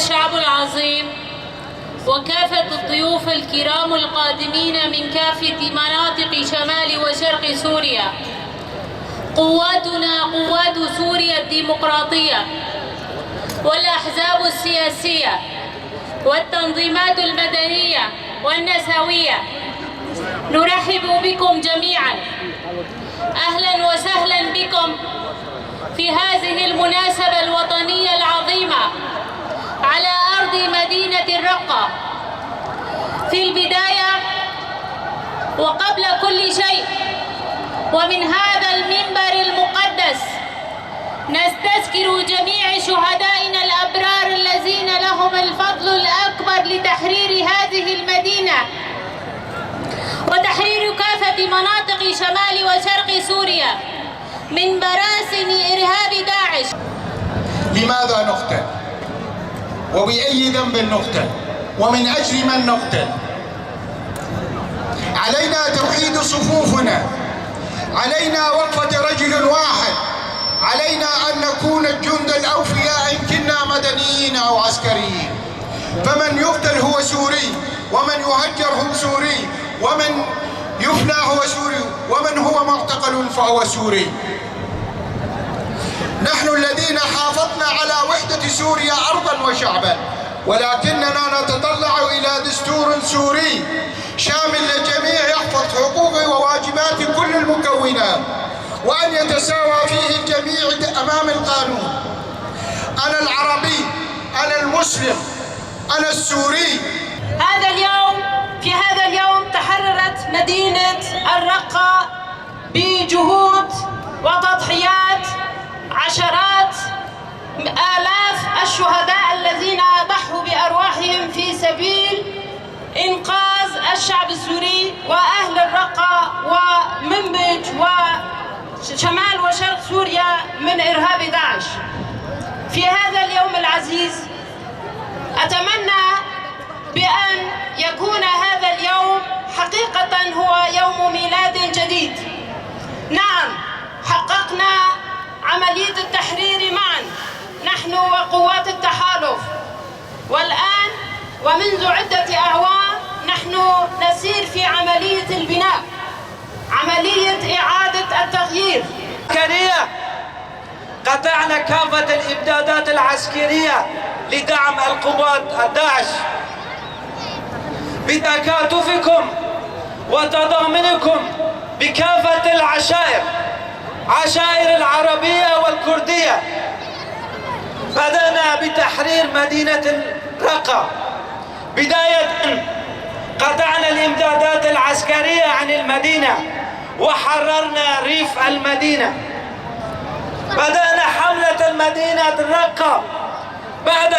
الشعب العظيم وكافة الضيوف الكرام القادمين من كافة مناطق شمال وشرق سوريا، قواتنا قوات سوريا الديمقراطية والأحزاب السياسية والتنظيمات المدنية والنسوية، نرحب بكم جميعا. أهلا وسهلا بكم في هذه المناسبة الوطنية العظيمة على أرض مدينة الرقة. في البداية وقبل كل شيء ومن هذا المنبر المقدس نستذكر جميع شهدائنا الأبرار الذين لهم الفضل الأكبر لتحرير هذه المدينة وتحرير كافة مناطق شمال وشرق سوريا من براثن إرهاب داعش. لماذا نقتل؟ وبأي ذنب نقتل؟ ومن أجل من نقتل؟ علينا توحيد صفوفنا، علينا وقفة رجل واحد، علينا أن نكون الجند الأوفياء إن كنا مدنيين أو عسكريين. فمن يقتل هو سوري، ومن يهجر هو سوري، ومن يفنى هو سوري، ومن هو معتقل فهو سوري. نحن الذين حافظنا على وحدة سوريا أرضا وشعبا، ولكننا نتطلع إلى دستور سوري شامل للجميع يحفظ حقوق وواجبات كل المكونات، وأن يتساوى فيه الجميع أمام القانون. أنا العربي، أنا المسلم، أنا السوري. في هذا اليوم تحررت مدينة الرقة بجهود وتضحيات عشرات آلاف الشهداء الذين ضحوا بأرواحهم في سبيل إنقاذ الشعب السوري وأهل الرقة ومنبج وشمال وشرق سوريا من إرهاب داعش. في هذا اليوم العزيز أتمنى بأن يكون هذا اليوم حقيقة هو يوم ميلاد جديد. نعم، حققنا عملية التحرير معا نحن وقوات التحالف، والآن ومنذ عدة أعوام نحن نسير في عملية البناء، عملية إعادة التغيير. قطعنا كافة الإمدادات العسكرية لدعم القوات داعش. بتكاتفكم وتضامنكم بكافة عشائر العربية والكردية بدأنا بتحرير مدينة الرقة. بداية قطعنا الإمدادات العسكرية عن المدينة وحررنا ريف المدينة. بدأنا حملة المدينة الرقة بعد